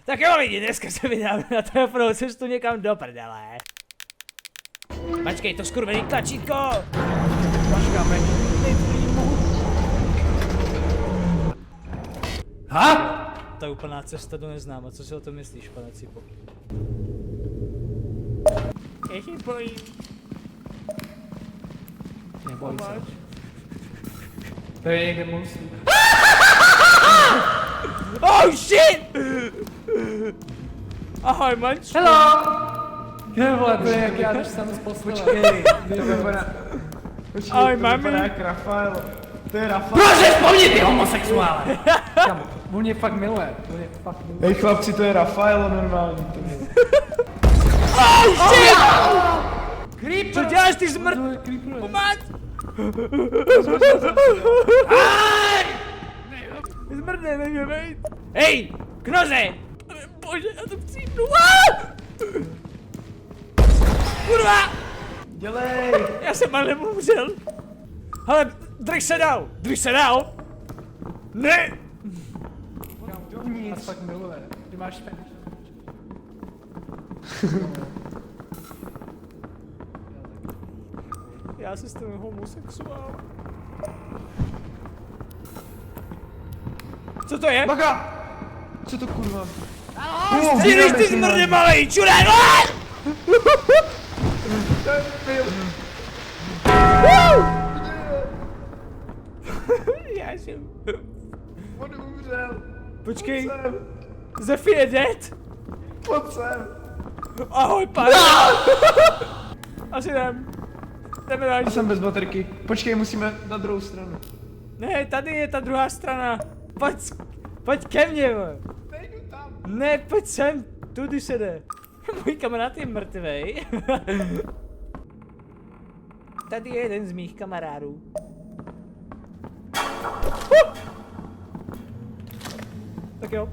Tak jo lidi, dneska se vydáme na telefonovou cestu někam do prdele. Mačkej, to skurvený tlačítko! Mačkáme. Ha? To je úplná cesta do neznáma, co si o tom myslíš, pane Cipo? Já se bojím. Neboj se. To je někde monstru. Oh shit! Ahoj, manč. Hello! Kde vole, to je jak já, když jsem z postele. Počkej, Ahoj, to mami. vypadá jak Rafael. To je Rafael. Proč vzpomnět ty homosexuále? Kamo, on mě fakt miluje. On mě fakt miluje. Hej chlapci, to je Rafael normální. To je. Oh shit! Creeper! Co děláš ty zmrt? Creeper. Pomáď! Zmrdne, nevím, vejt. Hej, knoze! Bože, já to přijdu. Kurva! Dělej! Já jsem ale umřel. Hele, drž se dál, drž se dál. Ne! On nás fakt miluje. Ty máš fetiš. Já se stanu homosexuál. Co to je? Baga! Co to kurva? Střílíš ty zmrdě malej, čurák! Já jsem... On umřel. Počkej, Zefi je dead? Pojď sem. Ahoj, pane. Asi jdem. Jdeme dál. Já jsem bez baterky. Počkej, musíme na druhou stranu. Ne, tady je ta druhá strana. Pojď ke mně, vole. Nejdu tam. Ne, pojď sem, tudy se jde. Můj kamarád je mrtvej. Tady je jeden z mých kamarádů. Tak jo.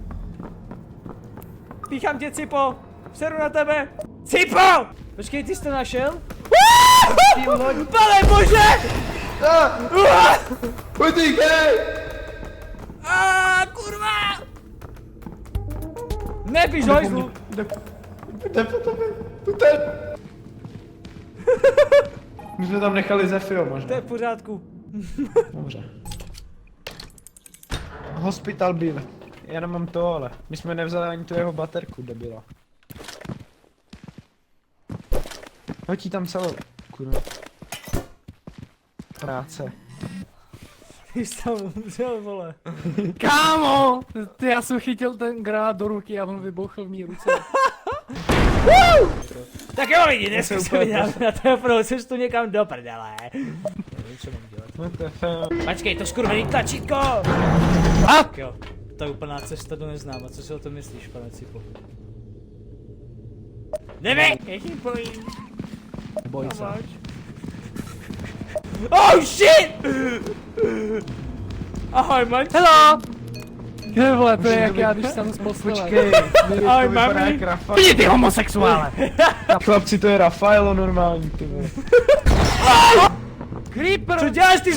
Píchám tě, Cipo. Seru na tebe. Cipo! Počkej, ty jsi to našel? Pane bože! Utíkej! Kurva! Nebíž, hojzlu! Jde po tobě. Utek. My jsme tam nechali Zefio To možná. je v pořádku. Dobře. Hospital byl. Já nemám to, ale my jsme nevzali ani tu jeho baterku, debila. Hoď jí tam celou. Kurva. Práce. Ty jsi tam umřel, vole. Kámo! Ty, já jsem chytil ten granát do ruky a on vybuchl v mý ruce. Tak jo lidi, dneska se vydáme na telefonovou cestu někam do prdele. Nevím, co mám dělat. Mačkej, to skurvený tlačítko! Tak jo, to je úplná cesta do neznáma, co si o tom myslíš, pane Cipo? Jdeme! Já se bojím. Boj se. Oh shit! Ahoj, manč. Hello! Kde vole, to je jak já, když jsem z postele. Počkej, Ahoj, to vypadá mami. jak Rafael. Pojď ty homosexuále! Chlapci, to je Rafael normální, ty vole. Creeper! Co děláš ty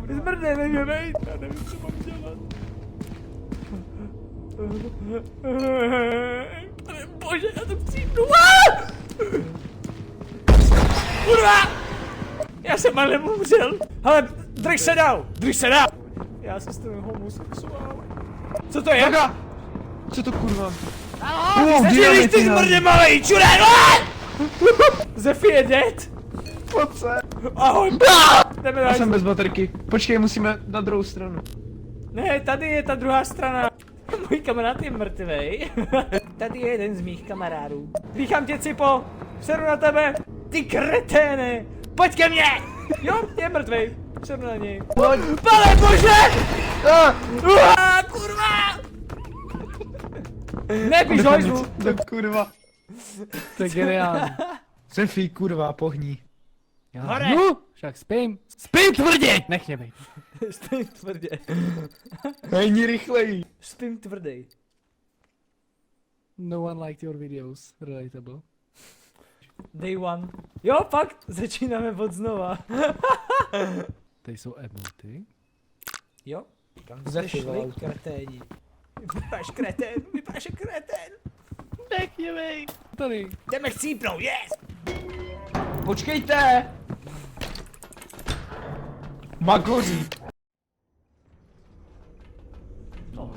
zmrdne, nevím, vejt, já nevím, co mám dělat. Pane bože, já to přijdu. Kurva! Já jsem ale umřel. Hele, drž se dál, drž se dál. Já se stanu homosexuál. Co to je? Baga! Co to kurva? Střílíš ty zmrdě malej, čurák! Zefi je dead? Pojď sem. Ahoj, jdeme Já dál. jsem bez baterky. Počkej, musíme na druhou stranu. Ne, tady je ta druhá strana. Můj kamarád je mrtvej. Tady je jeden z mých kamarádů. Píchám tě, Cipo. Seru na tebe. Ty kreténe. Pojď ke mně. Jo, je mrtvej. Seru na něj. Pojď. Pane bože! Ah! Kurva! Nebíž, hojzlu. To kurva. To je geniální. Zefi, kurva, pohní. Hore. No, však spím. Spím tvrdě! Nech mě být. Spím tvrdě. Hejni rychleji. Spím tvrdej. No one liked your videos. Relatable. Day one. Jo, fakt, začínáme od znova. Tady jsou emoty. Jo? Kam jste Zefi šli, volal. kreténi? Vypadáš kretén, vypadáš jak kretén. Nechněvej. Tady. Jdeme chcípnout, yes! Počkejte! Magoří. No,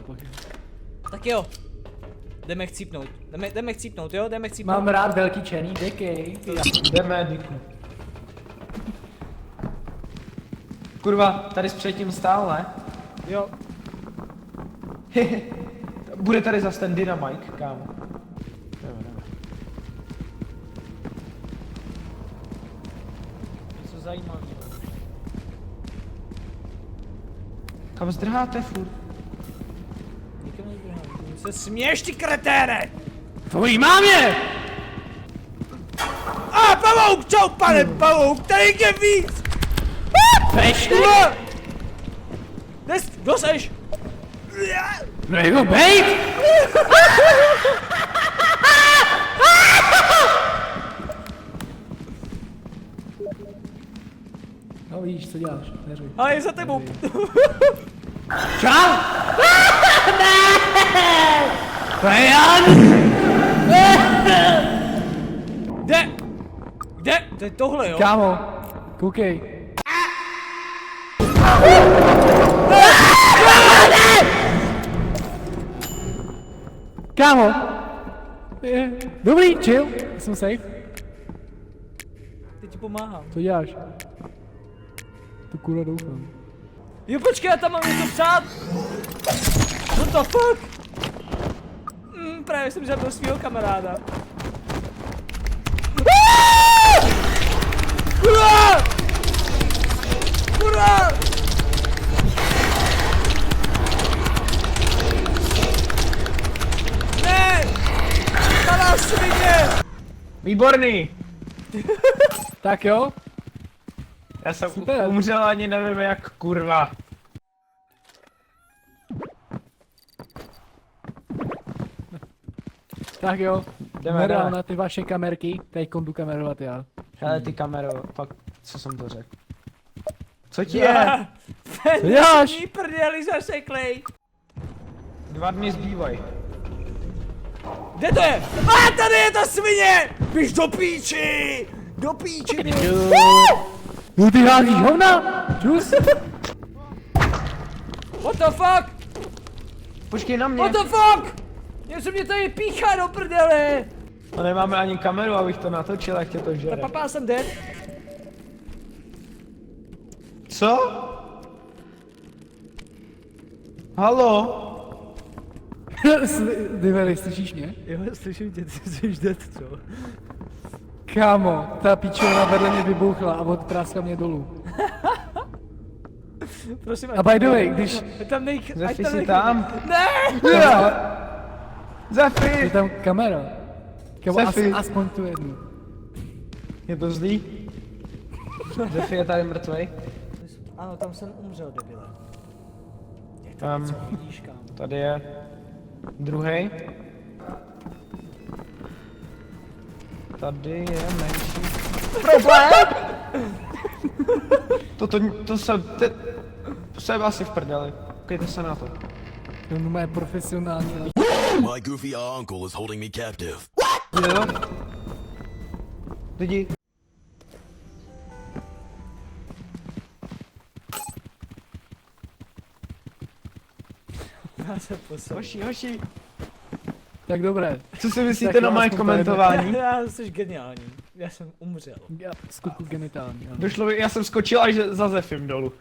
Tak jo. Jdeme chcípnout, jdeme chcípnout, jo, jdeme chcípnout. mám rád velký černý deky. Jdeme, díku. Kurva, tady s předtím stál, ne? Jo. Bude tady zase ten dynamite, kámo. Jdeme. Něco zajímavého. Kam zdrháte furt? Nikam neběhám. Ty se směješ, ty kreténe! Tvojí mámě! A pavouk, čau pane pavouk, tady je víc! Peš ty! Kdo seš? Nejdu bejt! No víš, co děláš, neři. A je za tebou. Čau! To je Jan! Kde? Kde? To je tohle, jo? Kámo, koukej. Kámo! Dobrý, chill, jsem safe. Teď ti pomáhám. Co děláš? To kurva doufám. Jo, počkej, já tam mám něco psát. What the fuck? Právě jsem zabil svýho kamaráda. Kurva! Kurva! Ne! Malá svině! Výborný! Tak jo? Já jsem Super. umřel ani nevím jak kurva. Tak jo. Jdeme, Jdeme jdeme. na ty vaše kamerky, teď jdu kamerovat já. Hele ty kamero, fakt, co jsem to řekl? Co ti je? Co děláš? Ten prdeli zaseklej. 2 dny zbývají. Kde to je? A tady je ta svině! Běž do píči! Do píči! No ty házíš hovna? Čus? What the fuck? Počkej na mě. What the fuck? Něco mě tady píchá do prdele! No nemáme ani kameru, abych to natočil, jak tě to žere. Papá jsem dead. Co? Halo? Ty veli, slyšíš mě? Jo, slyším tě, ty jsi dead, co? Kámo, ta pičovna vedle mě vybuchla a odpráskla mě dolů. Prosím, A by the way, když ať tam Zefi si tam? Ne! je Zefi! tam kamera. Kámo, Sefi. aspoň tu jednu. Je to zlý? Zefi je tady mrtvej. Ano, tam jsem umřel, debile. Vidíš, kámo. Tady je druhý. Tady je menší problém. To jsem asi v prdeli. Koukejte se na to. To je moje profesionální. My goofy uncle is holding me captive. Jde to? Lidi. Já se posel. Hoši. Tak dobré. Co si myslíte Tak na jo, moje aspoň komentování? Já jsi geniální. Já jsem umřel. Skutku genitální. Ano. Došlo mi, já jsem skočil až za Zefim dolů.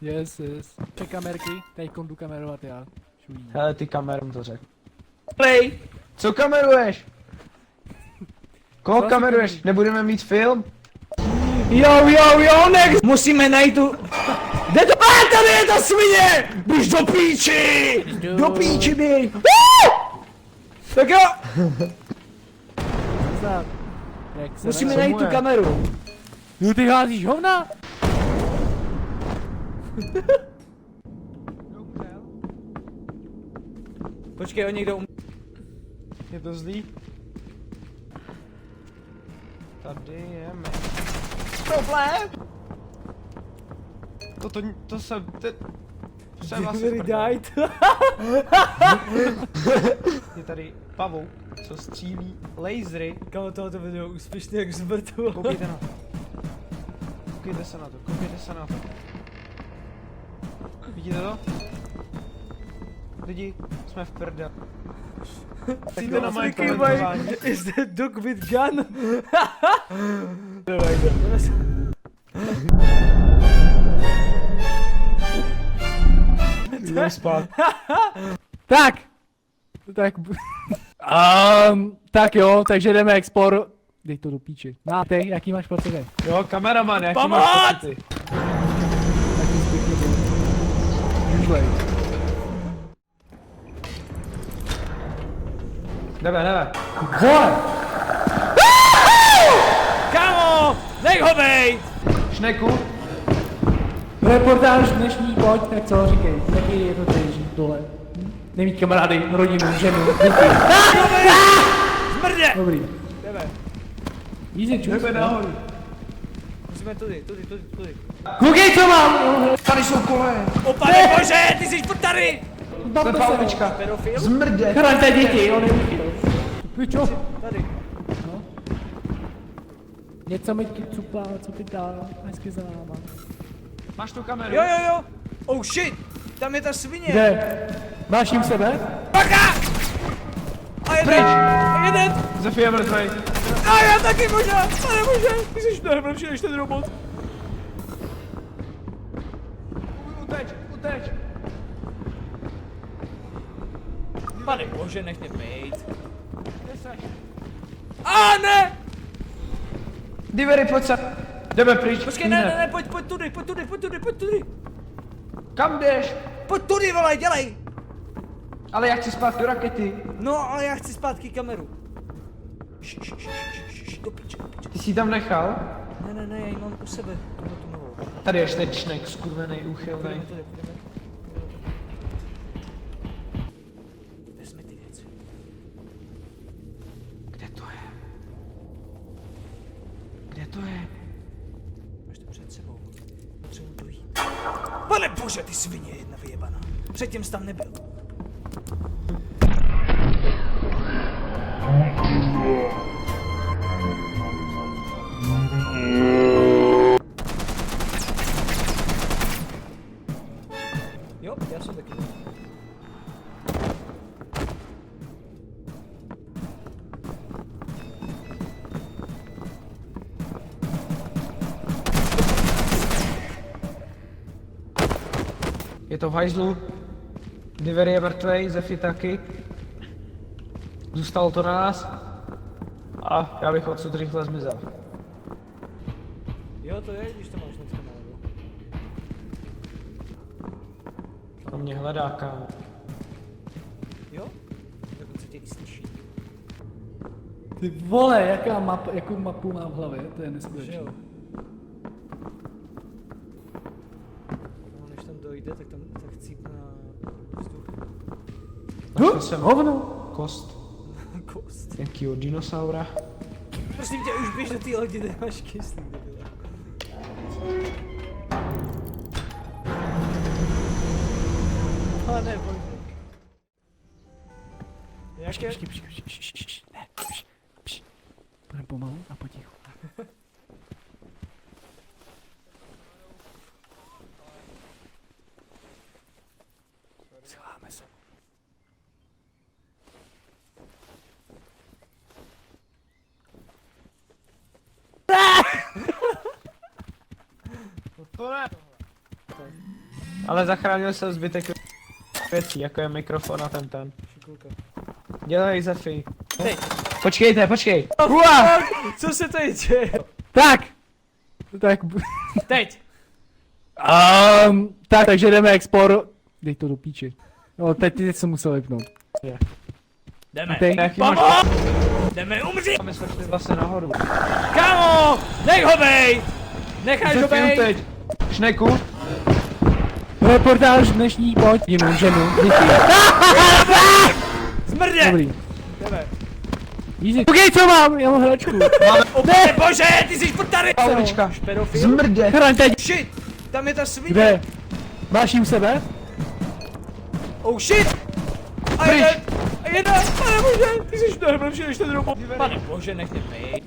Yes. Ty kamerky, teď jdu kamerovat já. Šují. Hele, ty kamerem to řek. Play! Co kameruješ? Koho Co kameruješ? si- Nebudeme mít film? Jo, next! Musíme najít tu... Kde to? A tady je ta svině! Běž do píči! Do píči běž! Tak jo! Musíme Co najít mu tu je? kameru. No ty házíš hovna? Počkej, on někdo Je to zlý? Tady je Problém! to se... Potřebujeme asi Very prdel. died. Je tady pavouk, co střílí lasery. Kamo, tohoto video úspěšně jak zmrtvol. Koukejte na to. Koukejte se na to, koukejte se na to. Vidíte to? Lidi, jsme v prdel. Přijďte na moje komentování. Is that dog with gun? Jdeme spát. Tak! Tak... tak jo, takže jdeme expor... Dej to do píči. No, ty, jaký máš pocity? Jo, kameraman, jaký Pomoc! máš pocity? Jaký zbytný byl? Žužlej. Jdeme. Vole! Kamo, nech ho bejt! Šneku, Reportáž dnešní, pojď, tak co, říkej. Jaký je to tady žít dole? Nemít kamarády, rodinu, ženu, děti. Zmrdě! Dobrý. Jdeme, Easy čus. jdeme nahoru. musíme tudy. Koukej, co mám! Tady jsou kole. O pane bože, ty jsi furt tady! To je pavlička. Pedofil? Zmrdě. Chraňte děti, on je uchyl. Pičo. Tady. Něco mi cuplá, co ty dá, hezky za náma. Máš tu kameru? Jo. Oh shit, tam je ta svině. Kde? Máš jim sebe? Paka! A jeden! Zefy je mrtvej. A já taky možná, pane bože, ty jsi mnohem lepší než ten robot. Uteč. Pane bože, nech mě bejt. A ne! Divery, pojď se. Jdeme pryč. Počkej, ne, pojď tudy. Kam jdeš? Pojď tudy, vole, dělej! Ale já chci spát do rakety. No, ale já chci zpátky kameru. Do piče. Ty jsi ji tam nechal? Ne, já ji mám u sebe, tu novou. Tady je štečnek, skurvenej, úchylnej. Půjdeme. Vezmi ty věci. Kde to je? Kde to je? Máš to před sebou. Potřebuji dojít. Pane bože, ty svině jedna vyjebaná. Předtím jsi tam nebyl. Jo, já jsem taky. Je to v hajzlu. Divery je mrtvej, Zefy taky. Zůstalo to na nás. A já bych odsud rychle zmizel. Jo, to je, když to máš na kameru. On mě hledá, kámo. Jo? Dokonce tě i slyší. Ty vole, jakou mapu mám v hlavě, to je Že neskutečné. jo? No, než tam dojde, tak cít na vzduch. Našel jsem Hovno! kost Kost. nějakýho dinosaura. Prosím tě, už běž do té lodi, kde máš kyslík, debile. Pane bože. Jaké... Počkej, ne, půjdeme pomalu a potichu. Schováme se. To ne. Ale zachránil jsem zbytek věcí, jako je mikrofon a ten. Šikulka. Dělej, Zefy. Teď. Počkej. Co se tady děje? Tak! Tak... Teď. tak, takže jdeme expor... Dej to do píči. No, teď jsem musel vypnout. Jdeme. Ty, Jaký máš Pomoc! Jdeme umřít! My jsme šli zase nahoru. Kámo! Nech ho bejt! Necháš ho Zefy, bejt! uteč. Šneku, reportáž dnešní, pojď. Jinou ženu, děti. Smrdě! Dobrý. Jdeme. Easy. Koukej, co mám, já mám hračku. O pane bože, ty jsi furt tady! Pavlička. Pedofil? Zmrdě. Chraňte Shit! Tam je ta svině! Kde? Máš jim sebe? Oh shit! A jeden! A jedna! Pane bože! Ty jsi mnohem lepší než ten robot! Pane bože, nech mě bejt!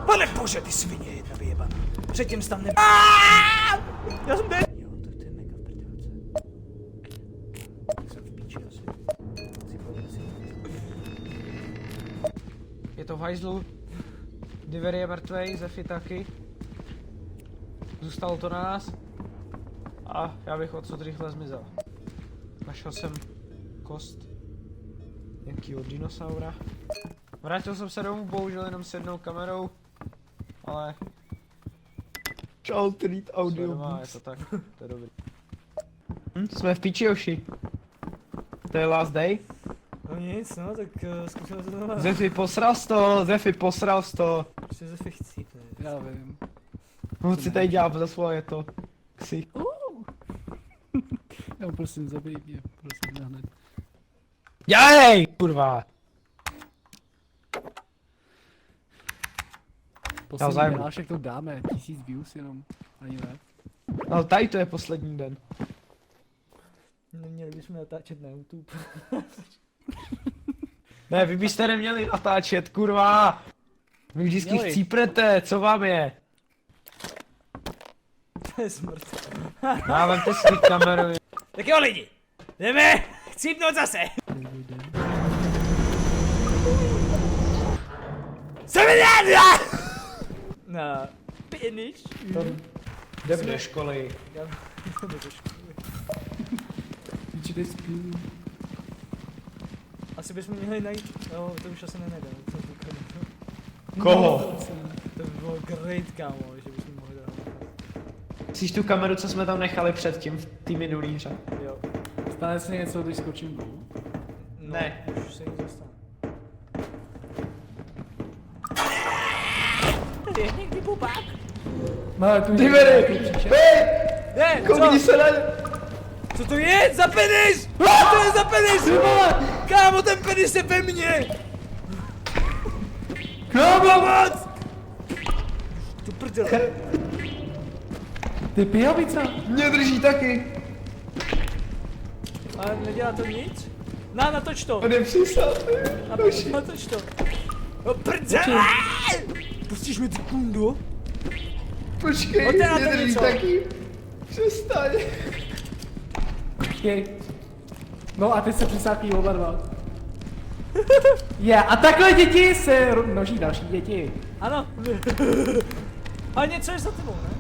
Pane bože, ty svině jedna vyjebaná! Předtím tam ne... Já jsem dead! Jo, to je mega v prdelce. Jsem v píči asi. Je to v hajzlu. Divery je mrtvej, Zephy taky. Zůstalo to na nás. A já bych odsud rychle zmizel. Našel jsem kost nějakýho dinosaura. Vrátil jsem se domů, bohužel jenom s jednou kamerou. Ale... Altered audio. Je to tak, to je dobrý. Jsme v píči, Joši. To je last day. No nic, no, tak zkusíme to znamená. Zephy posral to. Prostě Zephy chcípne. Já vím. No si tady dělá za svoje to. Ksich. Já prosím, zabij mě, prosím, hned. Dělej! Kurva. Poslední zájem. hlášek to dáme, 1000 views jenom, ani ne. No tady to je poslední den. Neměli bychom natáčet na YouTube. Ne, vy byste neměli natáčet, kurva! Vy vždycky Měli. chcíprete, co vám je? To je smrt. Já vemte si kameru. Tak jo lidi, jdeme chcípnout zase. Jsem na finish. Jdem do školy. Určitě spím. Asi bychom měli najít, no to už asi nenajdeme, to jsem koukal. Koho? To by bylo great, kámo, že bychom mohli dát. Chcíš tu kameru, co jsme tam nechali předtím v té minulý hře? Jo. Stane se něco, když skočím dolů? No, Ne. už se nic dostane. Je někdy bubák? No, ale tu Divery! Ne, Koukni co? se na... Co to je? Za penis! Co to je za penis? Kámo, ten penis je ve mně! Kámo, moc! Tu prdele. Ty pijavica! Mě drží taky. Ale nedělá to nic? Natoč to! On je přisat. Natoč to! No prdele! Pustíš mi ty kundu? Počkej, No teda mě to drží něco. taky. Přestaň. Počkej. No a ty se přisápí oba dva. A takhle děti se množí další děti. Ano. Ale něco je za tebou, ne?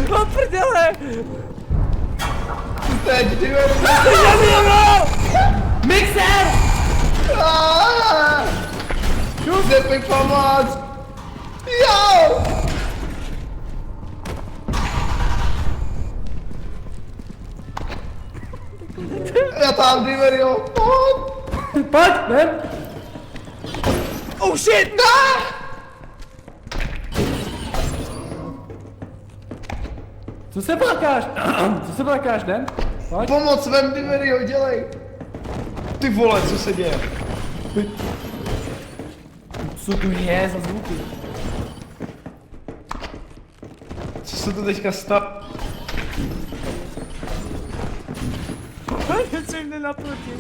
No prdele! Teď, Divery. Mixer! Zephy, pomoc! Jo! Já tam, Divery, jo! Pojď, jdem! Oh shit! Co se plakáš? Co se plakáš, jdem? Pojď. Pomoc, vem Diveryho, dělej! Ty vole, co se děje? Co tu je za zvuky? Co se to teďka stalo? Něco jim jde naproti.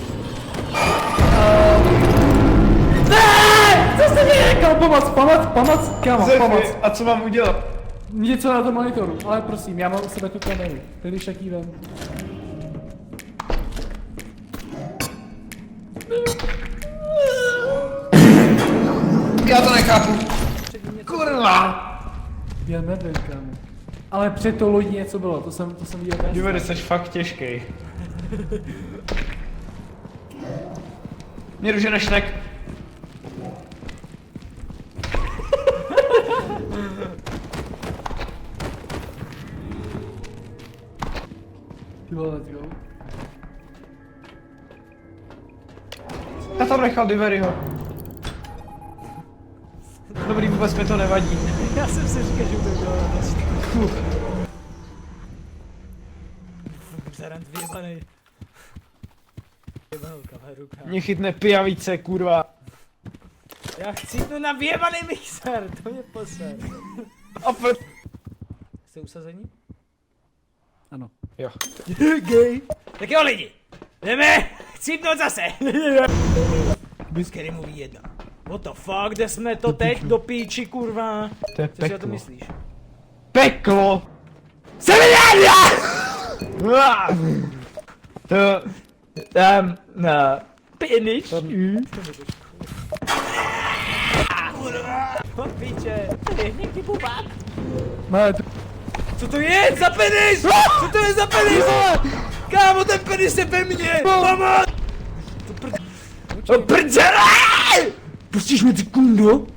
Co se děje? Kámo, pomoc, kámo, pomoc. Zephy, a co mám udělat? Něco na tom monitoru, ale prosím, já mám u sebe tu kameru. Ty když tak jí vem. Já to nechápu. Kurva! Běl medvěd, kámo. Ale před tou lodí něco bylo, to jsem viděl. Divery, jsi fakt těžký. Mě ruže nešnek. Ty vole, let's go. Já tam nechal Diveryho. Dobrý, vůbec mi to nevadí. Já jsem si říkal, že to bylo Zarant vyjebanej. Vyjebanou kameru, kámo. Mě chytne pijavice, kurva. Já chci jít na vyjebaný mixer, to mě poser. A Jste usazení? Ano. Jo. Gay. Tak jo lidi, jdeme chcípnout zase. Který mluví jedna. What the fuck, kde jsme to teď do píči, kurva? To je Co si o to peklo. myslíš? Peklo! Seminária! To... No. Finish. Po píče. Někdy bubák. Máme Co to je za penis? Co to je za penis? Kámo, ten penis je ve mně! Pomoc! Prdele! Pustíš mi ty kundo?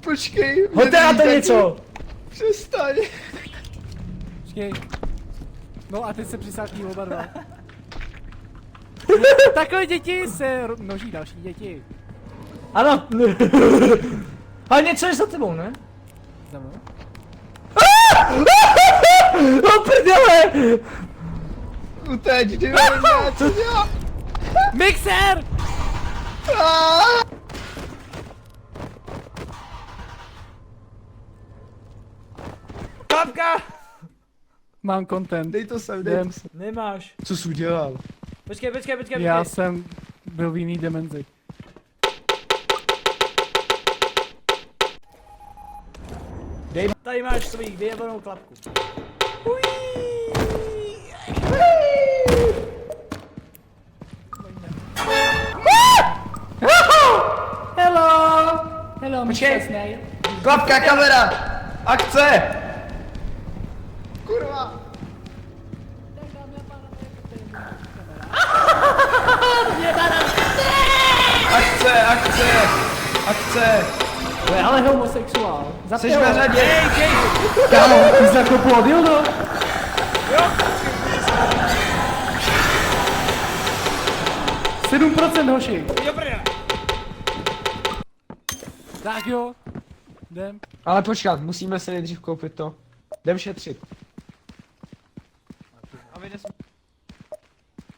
Počkej. Hoďte na to něco! Přestaň. Počkej. No a teď se přisákní oba dva. Takhle děti se množí další děti. Ano. Ale něco je za tebou, ne? Za mnou? O prdele! Uteď, jdi co dělá? Mixer! Klapka! Mám content. Dej to sem, Jdem. Nemáš. Co jsi udělal? Počkej. Já jsem byl v jiný dimenzi. Tady máš svou vyjebanou klapku. Hello, Počkej. Snail. Klapka, kamera! Akce! Kurva! Akce! To je ale homosexuál. Jsi na řadě! Kámo, ty jsi zakopoval dildo? Jo. 7% hoši. Dobré. Tak jo. Jdem. Ale počkat, musíme se nejdřív koupit to. Jdem šetřit. A vy nesmí...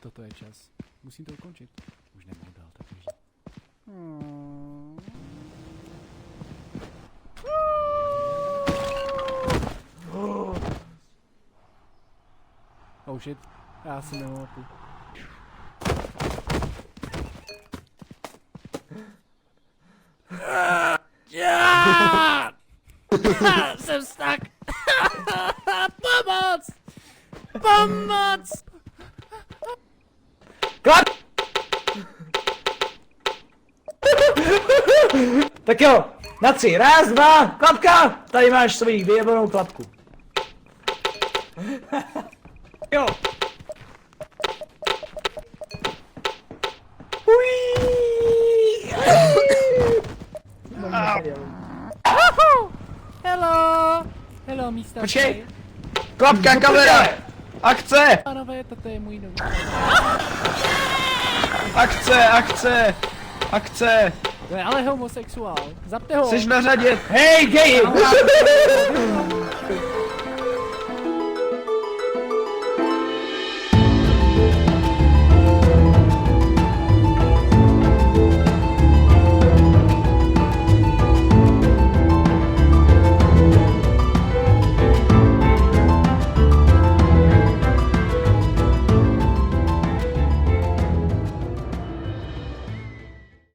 Toto je čas. Musím to ukončit. Už nemohu dál tak žít. Oh shit. Já si nemůžu. Jsem stuck. Pomoc! Pomoc! Klap! Tak jo, na 3, 1, 2, klapka! Tady máš svoji vyjebanou klapku. Jo. Hello! Hello, místa. Počkej! Klapka, kamera! Akce! Pánové, toto je můj nový. Akce! To je ale homosexuál. Zapte ho. Jsi na řadě! Hej, gay!